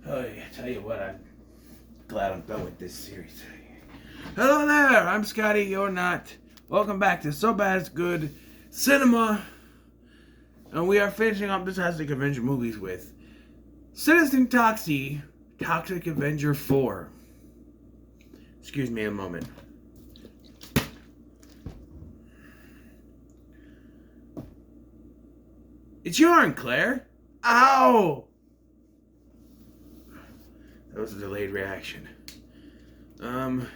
Oh, yeah, tell you what, I'm glad I'm done with this series. Hello there, I'm Scotty, you're not. Welcome back to So Bad It's Good Cinema. And we are finishing up the Toxic Avenger movies with Citizen Toxie, Toxic Avenger 4. Excuse me a moment. It's yarn, Claire. Ow! That was a delayed reaction. The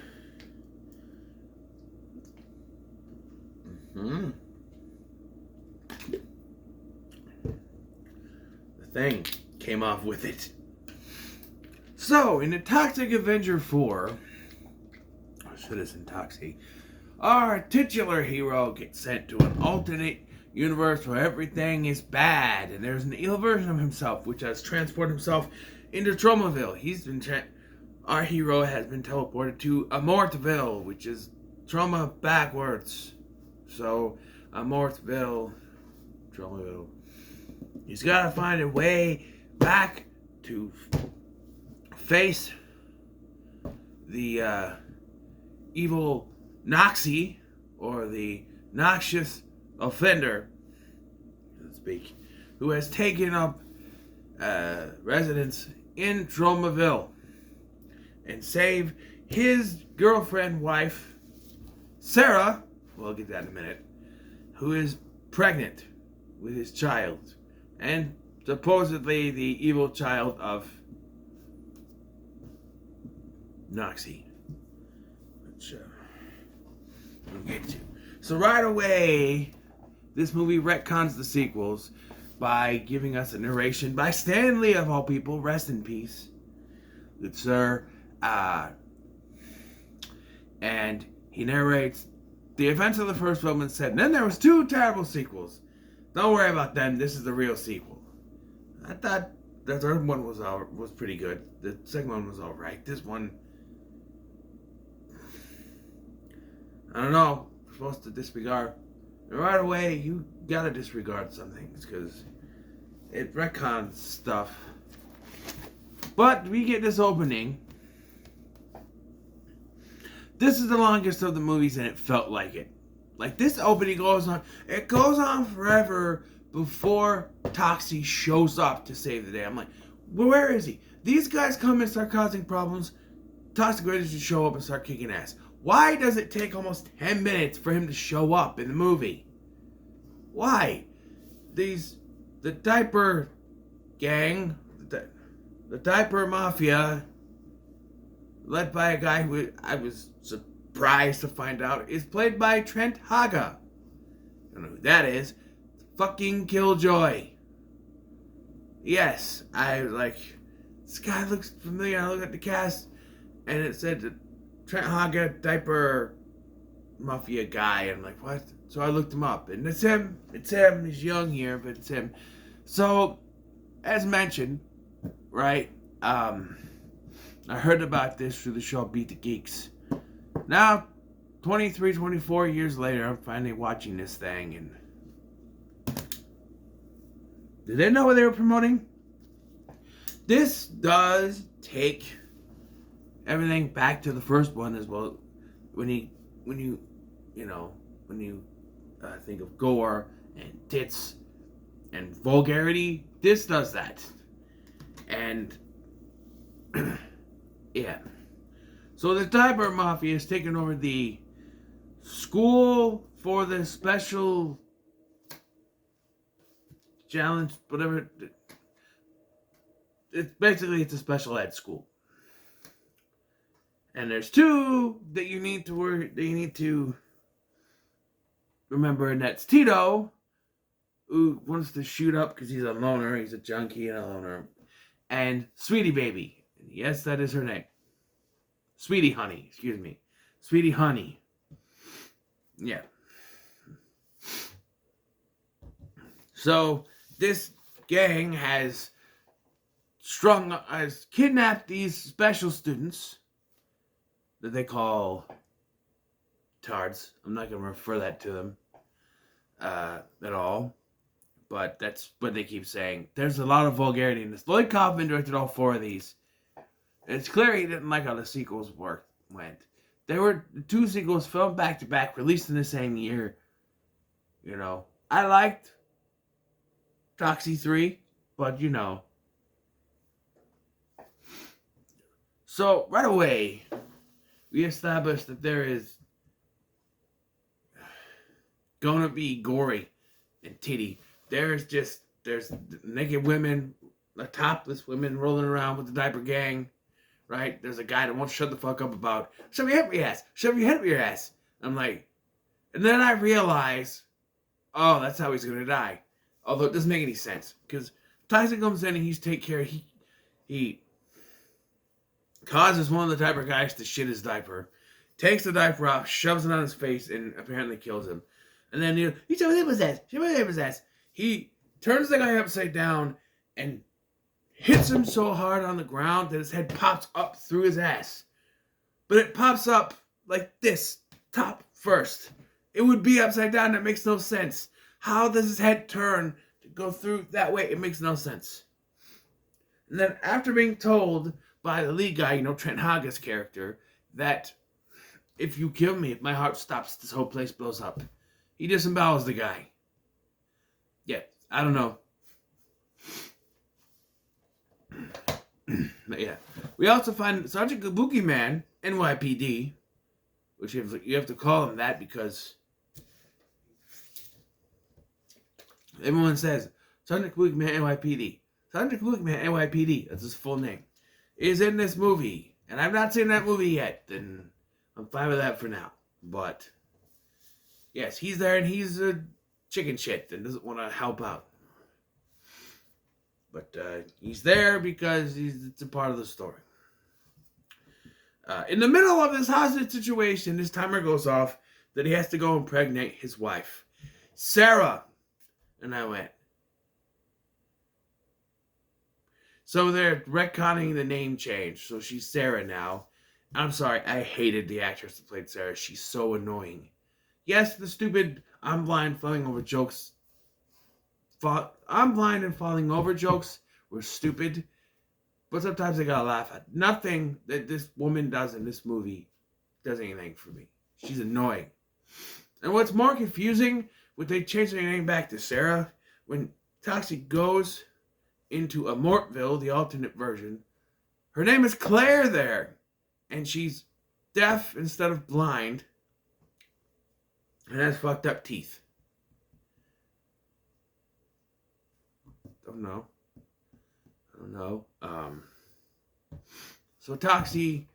thing came off with it. So, in the Toxic Avenger 4, Citizen Toxie, our titular hero gets sent to an alternate universe where everything is bad, and there's an evil version of himself which has transported himself into Tromaville. Our hero has been teleported to Amortville, which is Trauma backwards. So, Amortville, Tromaville. He's got to find a way back to face the evil Toxie, or the noxious offender, so to speak, who has taken up residence in Tromaville, and save his girlfriend, wife, Sarah, we'll get that in a minute, who is pregnant with his child, and supposedly the evil child of Toxie, which we'll get to. So right away, this movie retcons the sequels by giving us a narration by Stan Lee, of all people, rest in peace, good sir. And he narrates the events of the first film and said, then there was 2 terrible sequels. Don't worry about them. This is the real sequel. I thought the third one was pretty good. The second one was all right. This one, I don't know. We're supposed to disregard. And right away, you gotta disregard some things because it retcons stuff. But we get this opening. This is the longest of the movies, and it felt like it. Like, this opening goes on. It goes on forever before Toxie shows up to save the day. I'm like, well, where is he? These guys come and start causing problems. Toxic Raiders just show up and start kicking ass. Why does it take almost 10 minutes for him to show up in the movie? Why? The diaper gang, the diaper mafia, led by a guy who I was surprised to find out is played by Trent Haga. I don't know who that is. Fucking Killjoy. Yes, I was like, this guy looks familiar. I looked at the cast, and it said Trent Haga, diaper mafia guy. And I'm like, what? So I looked him up, and it's him. It's him. He's young here, but it's him. So, as mentioned, right? I heard about this through the show Beat the Geeks. Now, 23, 24 years later, I'm finally watching this thing, and did they know what they were promoting? This does take everything back to the first one as well. When you think of gore and tits and vulgarity, this does that. And yeah. So the diaper mafia has taken over the school for the special challenge, whatever. It's a special ed school. And there's 2 that you need to remember, and that's Tito, who wants to shoot up because he's a loner, he's a junkie and a loner, and Sweetie Baby. Yes, that is her name. Sweetie Honey, excuse me. Sweetie Honey. Yeah. So, this gang has kidnapped these special students that they call tards. I'm not going to refer that to them at all. But that's what they keep saying. There's a lot of vulgarity in this. Lloyd Kaufman directed all 4 of these. And it's clear he didn't like how the sequels went. There were 2 sequels filmed back to back, released in the same year. You know, I liked Toxie 3, but you know. So, right away, we established that there is gonna be gory and titty. There's naked women, topless women rolling around with the diaper gang, right? There's a guy that won't shut the fuck up about, shove your head up your ass, shove your head up your ass. I'm like, and then I realize, oh, that's how he's gonna die. Although it doesn't make any sense, because Tyson comes in and he's take care, he causes one of the diaper guys to shit his diaper, takes the diaper off, shoves it on his face, and apparently kills him. And then he shove his ass, shove his ass. He turns the guy upside down and hits him so hard on the ground that his head pops up through his ass. But it pops up like this, top first. It would be upside down. That makes no sense. How does his head turn to go through that way? It makes no sense. And then after being told by the lead guy, Trent Haga's character, that if you kill me, if my heart stops, this whole place blows up. He disembowels the guy. Yeah, I don't know. But yeah. We also find Sergeant Kabuki Man, NYPD, which you have to call him that because everyone says Sergeant Kabuki Man, NYPD. Sergeant Kabuki Man, NYPD, that's his full name, is in this movie. And I've not seen that movie yet, and I'm fine with that for now. But yes, he's there, and he's a chicken shit and doesn't want to help out. But he's there because it's a part of the story. In the middle of this hostage situation, this timer goes off that he has to go impregnate his wife, Sarah. And I went. So they're retconning the name change. So she's Sarah now. I'm sorry, I hated the actress that played Sarah. She's so annoying. Yes, the stupid I'm blind falling over jokes. I'm blind and falling over jokes were stupid. But sometimes I gotta laugh at. Nothing that this woman does in this movie does anything for me. She's annoying. And what's more confusing, when they change their name back to Sarah, when Toxie goes into Amortville, the alternate version, her name is Claire there. And she's deaf instead of blind. And has fucked up teeth. Don't know. So Toxie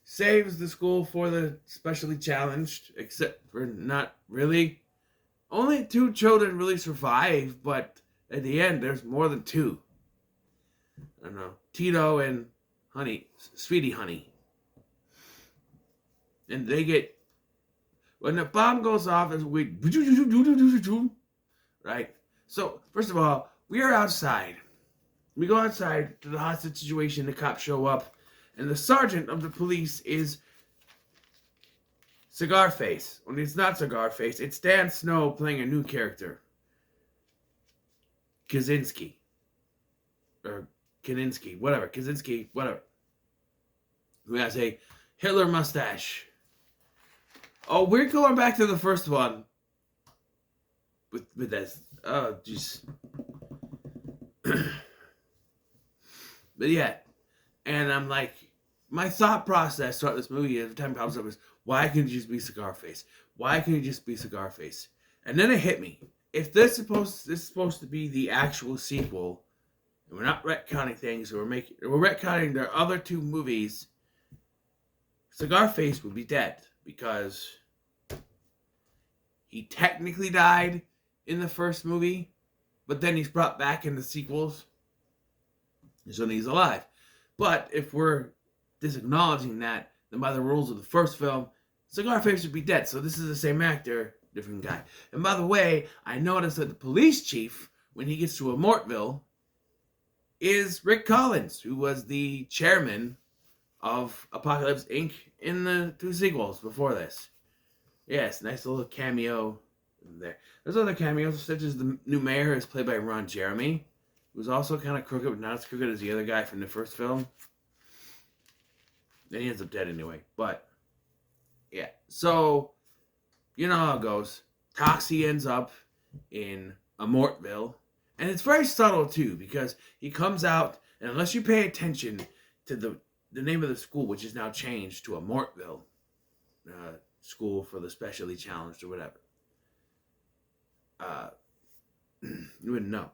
saves the school for the specially challenged, except for not really. Only 2 children really survive, but at the end, there's more than 2. I don't know. Tito and Sweetie Honey. And they get, when the bomb goes off, it's weird. Right? So, first of all, we are outside. We go outside to the hostage situation. The cops show up. And the sergeant of the police is Cigar Face. When it's not Cigar Face, it's Dan Snow playing a new character. Kaczynski. Or Kaczynski. Whatever. Kaczynski. Whatever. Who has a Hitler mustache. Oh, we're going back to the first one. With this. Oh, jeez. But yeah. And I'm like, my thought process throughout this movie every time it pops up is, why can't it just be Cigar Face? Why can't it just be Cigar Face? And then it hit me. If this is supposed to be the actual sequel, and we're not retconning things, we're retconning their other 2 movies, Cigar Face would be dead because he technically died in the first movie, but then he's brought back in the sequels, so he's alive. But if we're disacknowledging that, then by the rules of the first film, Cigar Face would be dead. So this is the same actor, different guy. And by the way, I noticed that the police chief, when he gets to Amortville, is Rick Collins, who was the chairman of Apocalypse Inc. in the 2 sequels before this. Yes, nice little cameo there. There's other cameos, such as the new mayor is played by Ron Jeremy, who's also kind of crooked, but not as crooked as the other guy from the first film. And he ends up dead anyway. But, yeah. So, you know how it goes. Toxie ends up in Amortville. And it's very subtle, too, because he comes out, and unless you pay attention to the name of the school, which is now changed to Amortville, school for the specially challenged or whatever, you wouldn't know.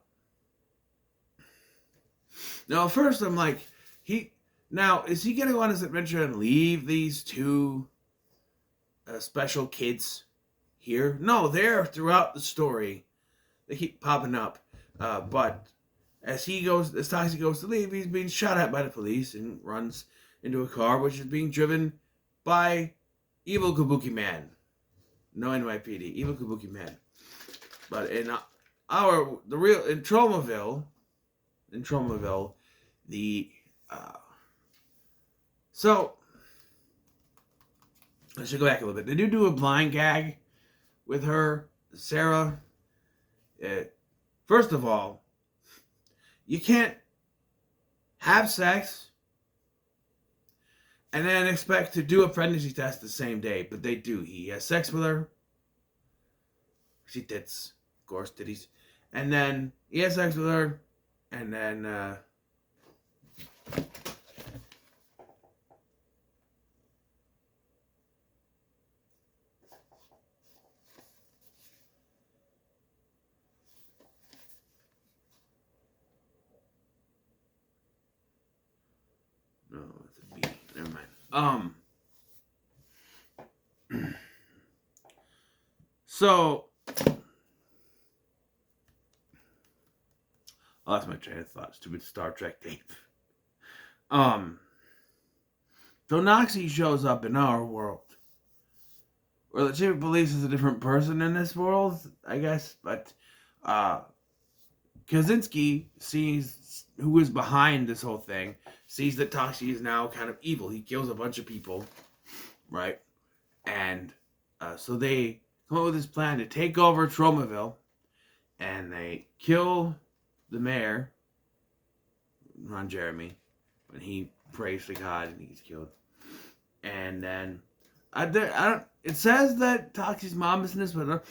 Now, at first, I'm like, is he going to go on his adventure and leave these two special kids here? No, they're throughout the story. They keep popping up. But as Toxie goes to leave, he's being shot at by the police and runs into a car which is being driven by evil Kabuki Man. No NYPD, evil Kabuki Man. But in Tromaville, so I should go back a little bit. They do a blind gag with her, Sarah. First of all, you can't have sex and then expect to do a pregnancy test the same day, but they do. He has sex with her. She tits, of course, titties. And then he has sex with her, and then no, it's a B. Never mind. So I lost my train of thought. Stupid Star Trek tape. So Toxie shows up in our world, where the chief of police is a different person in this world, I guess. But Kaczynski sees who is behind this whole thing, sees that Toxie is now kind of evil. He kills a bunch of people, right? And so they come up with this plan to take over Tromaville, and they kill the mayor, Ron Jeremy, when he prays to God and he's killed. And then I don't. It says that Toxie's mom is in this, but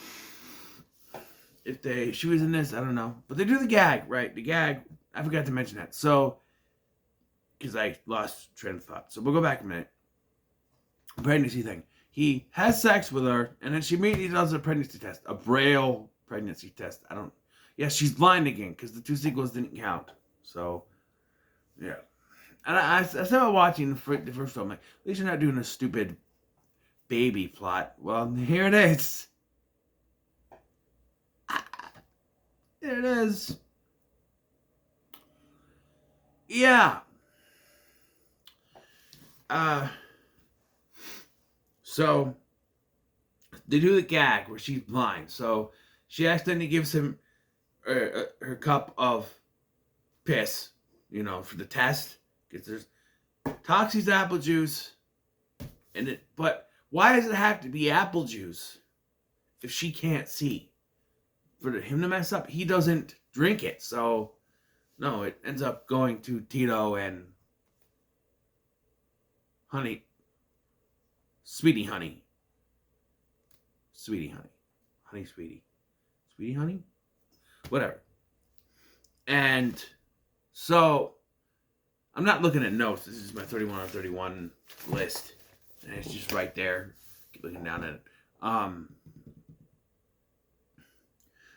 if she was in this, I don't know. But they do the gag, right? The gag. I forgot to mention that. So, because I lost train of thought. So we'll go back a minute. Pregnancy thing. He has sex with her, and then she immediately does a pregnancy test, a Braille pregnancy test. Yes, she's blind again because the two sequels didn't count. So, yeah. And I started watching the first film. Like, at least you're not doing a stupid baby plot. Well, here it is. Here it is. Yeah. So they do the gag where she's blind. So she accidentally gives him her cup of piss, for the test. Because there's Toxie's apple juice, but why does it have to be apple juice if she can't see? For him to mess up, he doesn't drink it. So, no, it ends up going to Tito and Honey. Sweetie Honey. Sweetie Honey. Honey Sweetie. Sweetie Honey? Whatever. And so, I'm not looking at notes. This is my 31 out of 31 list. And it's just right there. Keep looking down at it.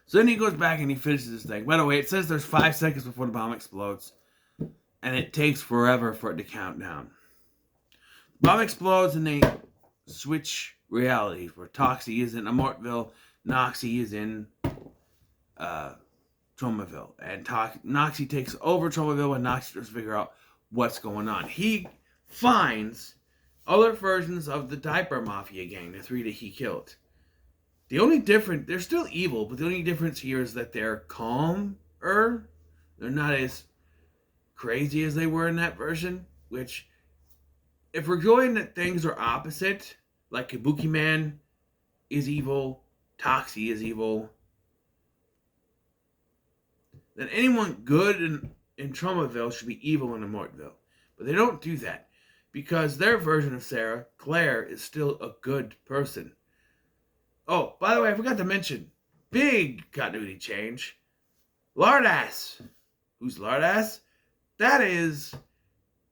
So then he goes back and he finishes this thing. By the way, it says there's 5 seconds before the bomb explodes. And it takes forever for it to count down. The bomb explodes and they switch realities. Where Toxie is in Amortville, Noxie is in Tromaville. And Noxie takes over Tromaville and Noxie tries to figure out what's going on. He finds other versions of the Diaper Mafia gang, the 3 that he killed. The only difference, they're still evil, but the only difference here is that they're calmer. They're not as crazy as they were in that version, which, if we're going that things are opposite, like Kabuki Man is evil, Toxie is evil, then anyone good in Tromaville should be evil in Amortville. But they don't do that. because their version of Sarah, Claire, is still a good person. Oh, by the way, I forgot to mention, big continuity change. Lardass. Who's Lardass? That is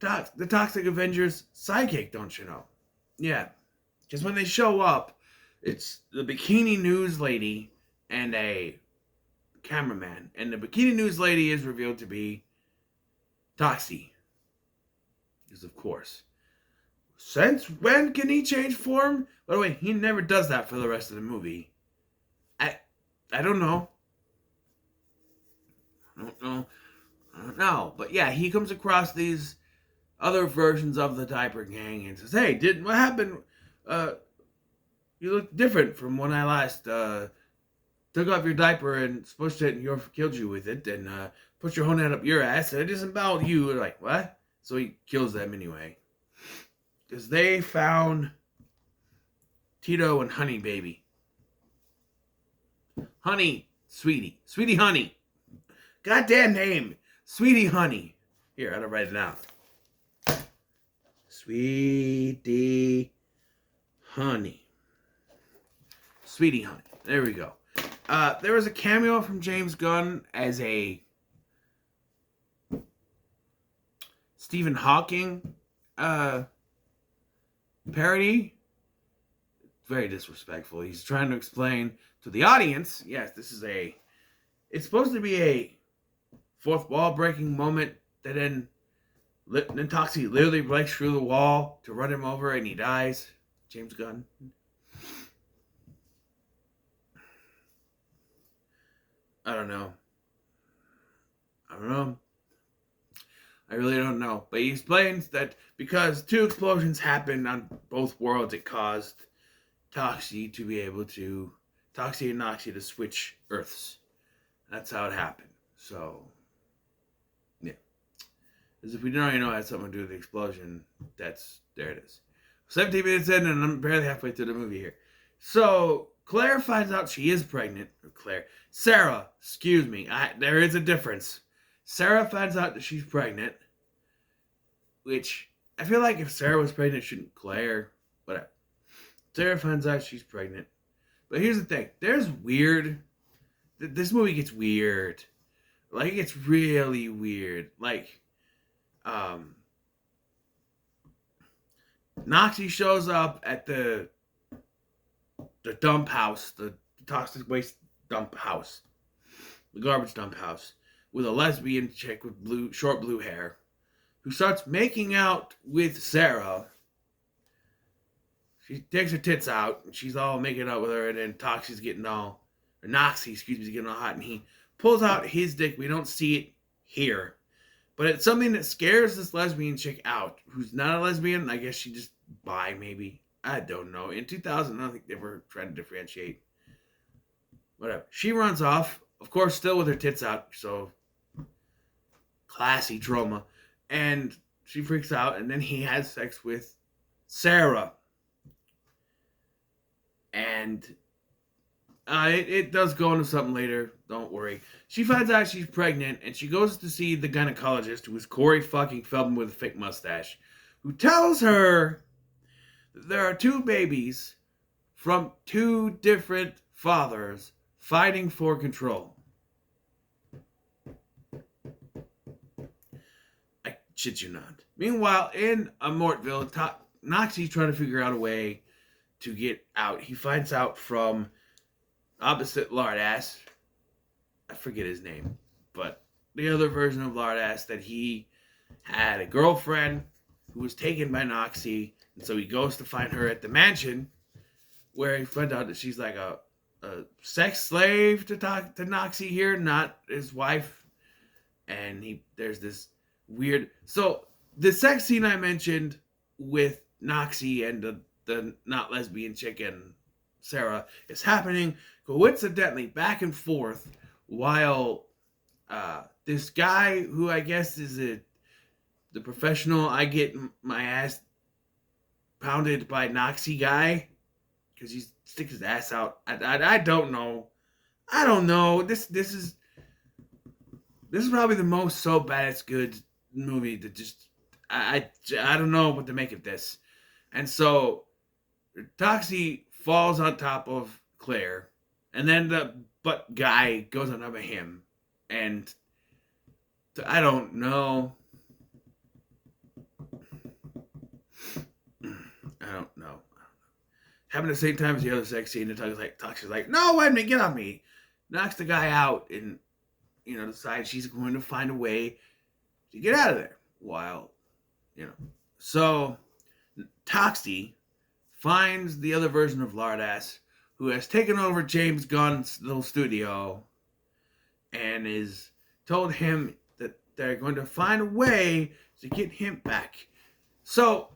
the Toxic Avengers sidekick, don't you know? Yeah, because when they show up, it's the bikini news lady and a cameraman. And the bikini news lady is revealed to be Toxie. Because, of course. Since when can he change form? By the way, he never does that for the rest of the movie. I don't know. I don't know. But yeah, he comes across these other versions of the Diaper Gang and says, "Hey, what happened? You look different from when I last took off your diaper and smushed it and killed you with it and put your whole hand up your ass. And it isn't about you." They're like, what? So he kills them anyway. Because they found Tito and Honey Baby. Honey, Sweetie. Sweetie Honey. Goddamn name. Sweetie Honey. Here, I gotta write it down. Sweetie Honey. Sweetie Honey. There we go. There was a cameo from James Gunn as a Stephen Hawking parody. Very disrespectful. He's trying to explain to the audience, yes, it's supposed to be a fourth wall breaking moment that then Toxie literally breaks through the wall to run him over and he dies. James Gunn. I don't know. I really don't know. But he explains that because 2 explosions happened on both worlds, it caused Toxie and Noxie to switch Earths. That's how it happened. So, yeah. As if we didn't already know it had something to do with the explosion, there it is. 17 minutes in and I'm barely halfway through the movie here. So, Claire finds out she is pregnant. Sarah, excuse me. There is a difference. Sarah finds out that she's pregnant. Which, I feel like if Sarah was pregnant, shouldn't Claire? Whatever. Sarah finds out she's pregnant. But here's the thing. This movie gets weird. Like, it gets really weird. Like, Noxie shows up at the dump house, the toxic waste dump house, the garbage dump house, with a lesbian chick with short blue hair, who starts making out with Sarah. She takes her tits out, and she's all making out with her, and then Noxie's getting all hot, and he pulls out his dick. We don't see it here. But it's something that scares this lesbian chick out, who's not a lesbian. I guess she just bi, maybe. I don't know. In 2000, I don't think they were trying to differentiate. Whatever. She runs off, of course, still with her tits out, so classy trauma. And she freaks out, and then he has sex with Sarah. And it does go into something later. Don't worry. She finds out she's pregnant, and she goes to see the gynecologist, who is Corey fucking Feldman with a fake mustache, who tells her that there are 2 babies from 2 different fathers fighting for control. I shit you not. Meanwhile, in Mortville, Noxie's trying to figure out a way to get out. He finds out from opposite Lardass, I forget his name, but the other version of Lardass, that he had a girlfriend who was taken by Noxie, and so he goes to find her at the mansion, where he finds out that she's like a sex slave to Noxie here, not his wife. And there's this weird... So, the sex scene I mentioned with Noxie and the not lesbian chick and Sarah is happening coincidentally back and forth while this guy, who I guess is the professional I get my ass pounded by Noxie guy, because he sticks his ass out. I don't know. I don't know. This is probably the most so bad it's good movie that just... I don't know what to make of this. And so Toxie falls on top of Claire, and then the butt guy goes on top of him, and I don't know. I don't know. Happened at the same time as the other sex scene, and Toxie's like, no, wait a minute, get off me. Knocks the guy out, and decides she's going to find a way to get out of there. While, so Toxie finds the other version of Lardass, who has taken over James Gunn's little studio, and is told him that they're going to find a way to get him back. So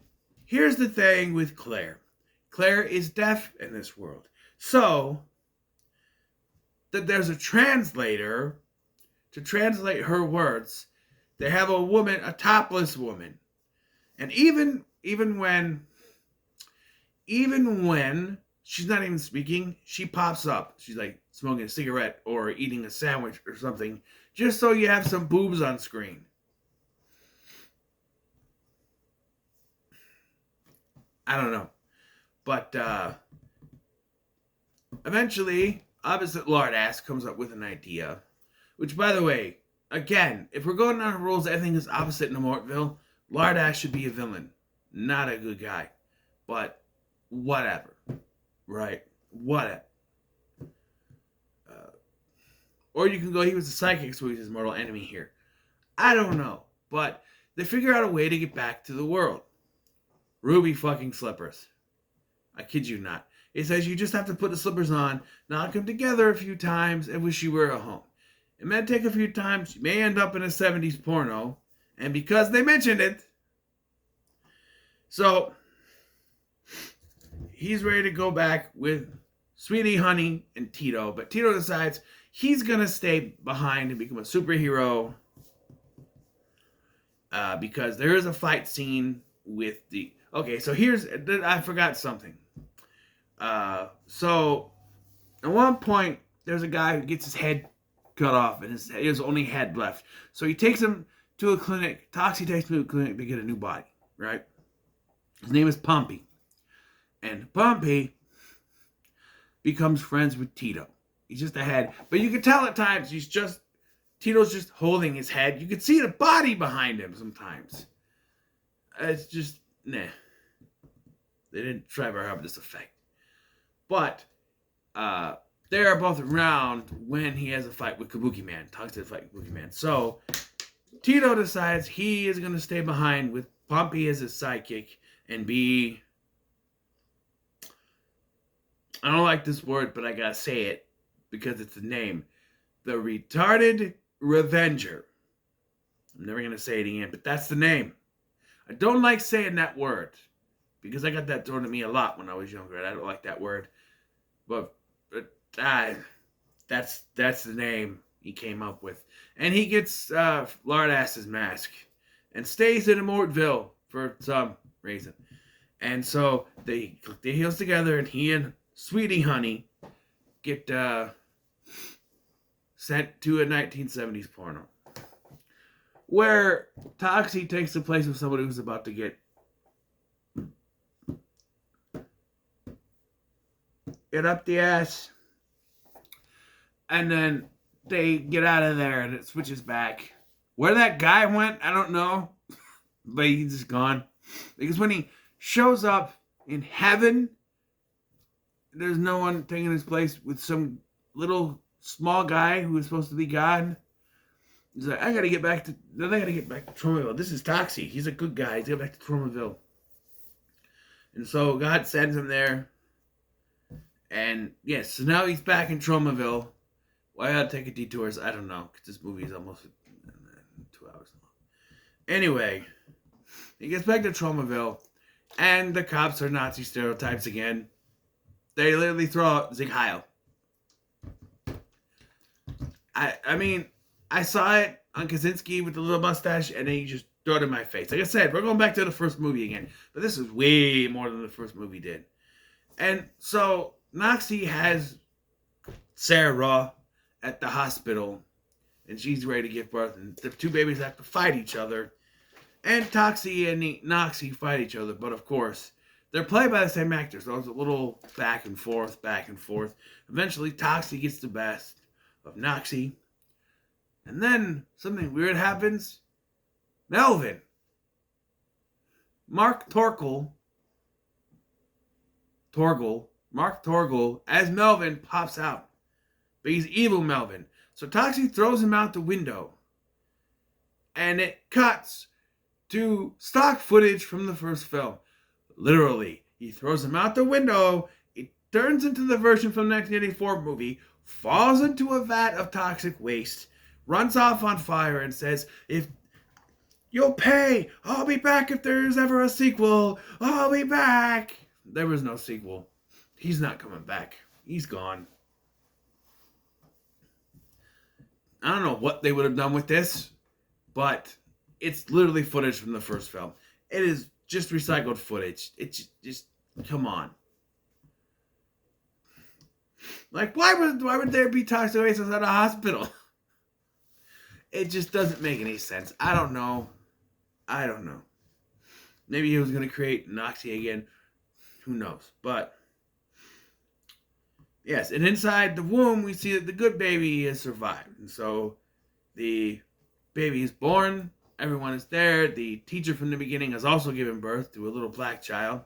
here's the thing with Claire. Claire is deaf in this world. So that there's a translator to translate her words. They have a woman, a topless woman. And even when she's not even speaking, she pops up. She's like smoking a cigarette or eating a sandwich or something, just so you have some boobs on screen. I don't know. But eventually, opposite Lardass comes up with an idea. Which, by the way, again, if we're going on rules, everything is opposite in Immortville. Lardass should be a villain, not a good guy. But whatever. Right? Whatever. Or you can go, he was a psychic, so he's his mortal enemy here. I don't know. But they figure out a way to get back to the world. Ruby fucking slippers. I kid you not. It says you just have to put the slippers on, knock them together a few times, and wish you were at home. It may take a few times. You may end up in a 70s porno. And because they mentioned it, so he's ready to go back with Sweetie Honey and Tito. But Tito decides he's going to stay behind and become a superhero. Because there is a fight scene with the... Okay, so I forgot something. So at one point, there's a guy who gets his head cut off and his only head left. So he takes him to a clinic. Toxie takes him to a clinic to get a new body, right? His name is Pompey. And Pompey becomes friends with Tito. He's just a head. But you can tell at times Tito's just holding his head. You can see the body behind him sometimes. It's just, nah. They didn't try very hard with this effect. But they are both around when he has a fight with Kabuki Man. Talks to the fight with Kabuki Man. So Tito decides he is going to stay behind with Pompey as his sidekick and be... I don't like this word, but I got to say it because it's the name. The Retarded Revenger. I'm never going to say it again, but that's the name. I don't like saying that word because I got that thrown at me a lot when I was younger, and I don't like that word. But that's the name he came up with. And he gets Lardass's mask and stays in Immortville for some reason. And so they click their heels together, and he and Sweetie Honey get sent to a 1970s porno where Toxie takes the place of somebody who's about to get up the ass, and then they get out of there, and it switches back. Where that guy went, I don't know, but he's just gone. Because when he shows up in heaven, there's no one taking his place with some little small guy who is supposed to be God. He's like, I gotta get back to Tromaville. This is Toxie. He's a good guy. He's got back to Tromaville. And so God sends him there. And yes, so now he's back in Tromaville. Why I gotta take a detour? I don't know, because this movie is almost 2 hours long. Anyway, he gets back to Tromaville, and the cops are Nazi stereotypes again. They literally throw out Sieg Heil. I mean, I saw it on Kaczynski with the little mustache, and then he just threw it in my face. Like I said, we're going back to the first movie again. But this is way more than the first movie did. And so, Noxie has Sarah at the hospital, and she's ready to give birth, and the two babies have to fight each other. And Toxie and Noxie fight each other, but of course, they're played by the same actors. So there's a little back and forth, back and forth. Eventually, Toxie gets the best of Noxie. And then something weird happens. Melvin. Mark Torgl, Mark Torgl, as Melvin pops out. But he's evil Melvin. So Toxie throws him out the window. And it cuts to stock footage from the first film. Literally, he throws him out the window. It turns into the version from the 1984 movie, falls into a vat of toxic waste, runs off on fire, and says, "If you'll pay, I'll be back if there's ever a sequel. I'll be back." There was no sequel. He's not coming back. He's gone. I don't know what they would have done with this, but it's literally footage from the first film. It is just recycled footage. It's just come on. Like, why would there be toxic waste at a hospital? It just doesn't make any sense. I don't know. Maybe he was going to create Noxie again. Who knows? But yes, and inside the womb, we see that the good baby has survived. And so the baby is born. Everyone is there. The teacher from the beginning has also given birth to a little black child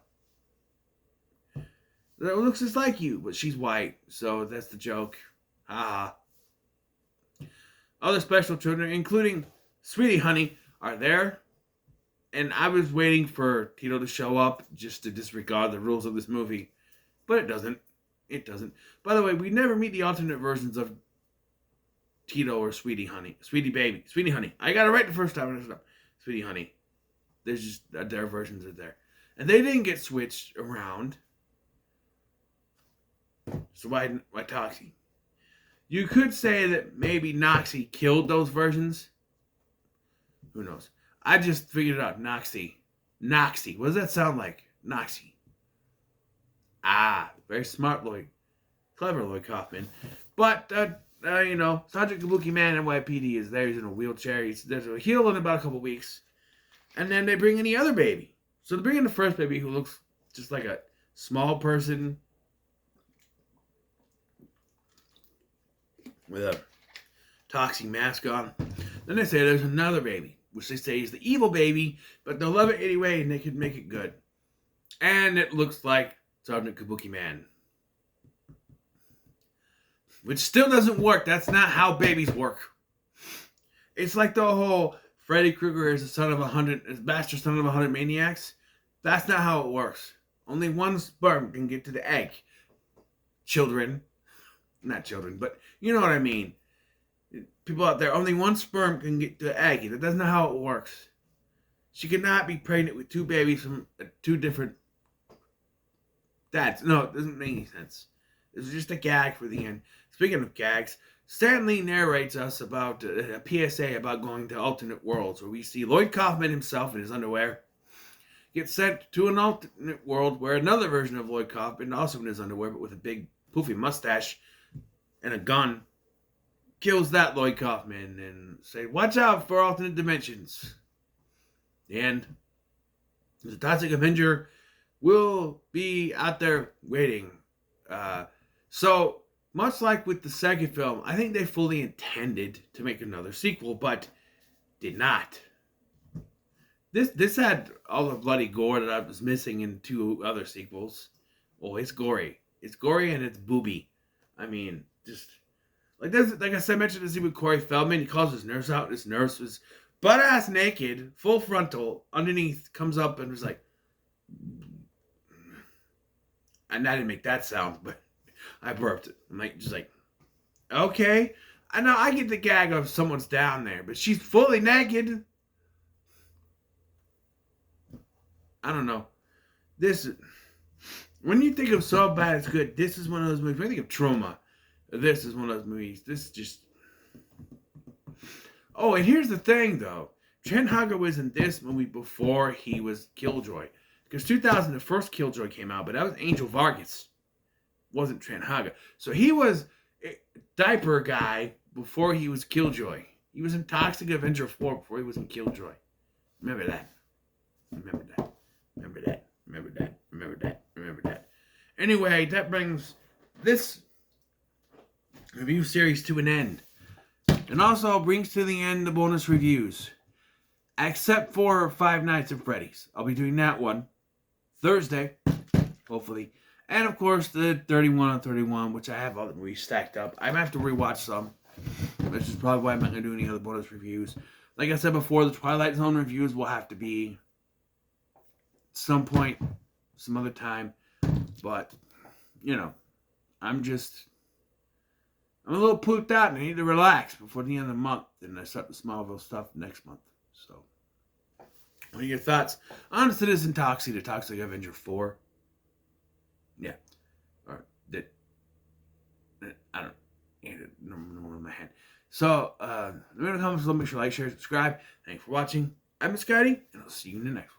that looks just like you, but she's white. So that's the joke. Ha ha. Other special children, including Sweetie Honey, are there. And I was waiting for Tito to show up just to disregard the rules of this movie. But it doesn't. It doesn't. By the way, we never meet the alternate versions of Tito or Sweetie Honey. Sweetie Baby. Sweetie Honey. I got it right the first time. Sweetie Honey. There's just, their versions are there. And they didn't get switched around. So why Toxie? You could say that maybe Noxie killed those versions. Who knows? I just figured it out. Noxie. What does that sound like? Noxie. Ah, very smart Lloyd. Clever Lloyd Kaufman. But, Sergeant Kabuki Man NYPD is there. He's in a wheelchair. There's a heal in about a couple weeks. And then they bring in the other baby. So they bring in the first baby who looks just like a small person with a Toxie mask on. Then they say there's another baby, which they say is the evil baby, but they'll love it anyway and they can make it good. And it looks like Sergeant Kabuki Man. Which still doesn't work. That's not how babies work. It's like the whole Freddy Krueger is the bastard son of 100 maniacs. That's not how it works. Only one sperm can get to the egg. Children. Not children, but you know what I mean. People out there, only one sperm can get to the egg. That's not how it works. She cannot be pregnant with two babies from two different dads. No, it doesn't make any sense. This is just a gag for the end. Speaking of gags, Stanley narrates us about a PSA about going to alternate worlds, where we see Lloyd Kaufman himself in his underwear get sent to an alternate world where another version of Lloyd Kaufman, also in his underwear, but with a big poofy mustache and a gun, kills that Lloyd Kaufman and say, "Watch out for alternate dimensions." The end. The Toxic Avenger will be out there waiting. So, much like with the second film, I think they fully intended to make another sequel, but did not. This had all the bloody gore that I was missing in two other sequels. Oh, it's gory. It's gory and it's booby. I mean, just like I said, I mentioned the scene with Corey Feldman. He calls his nurse out. His nurse was butt ass naked, full frontal, underneath, comes up and was like, and I didn't make that sound, but I burped. I'm like, just like, okay. I know I get the gag of someone's down there, but she's fully naked. I don't know. When you think of So Bad It's Good, this is one of those movies. When you think of Trauma, this is one of those movies. This is just... Oh, and here's the thing, though. Trent Haga was in this movie before he was Killjoy. Because 2000, the first Killjoy came out, but that was Angel Vargas. Wasn't Trent Haga. So he was a diaper guy before he was Killjoy. He was in Toxic Avenger 4 before he was in Killjoy. Remember that. Remember that. Remember that. Remember that. Remember that. Remember that. Anyway, that brings this review series to an end. And also brings to the end the bonus reviews. Except for Five Nights at Freddy's. I'll be doing that one Thursday, hopefully. And of course the 31 on 31, which I have all the movies stacked up. I might have to rewatch some, which is probably why I'm not going to do any other bonus reviews. Like I said before, the Twilight Zone reviews will have to be some point, some other time. But, you know, I'm a little pooped out and I need to relax before the end of the month. And I start the Smallville stuff next month. So, what are your thoughts on Citizen Toxie, the Toxic Avenger 4? Yeah. Or did I don't know in my head. So, let me know in the comments below. Make sure to like, share, subscribe. Thanks for watching. I'm Scotty, and I'll see you in the next one.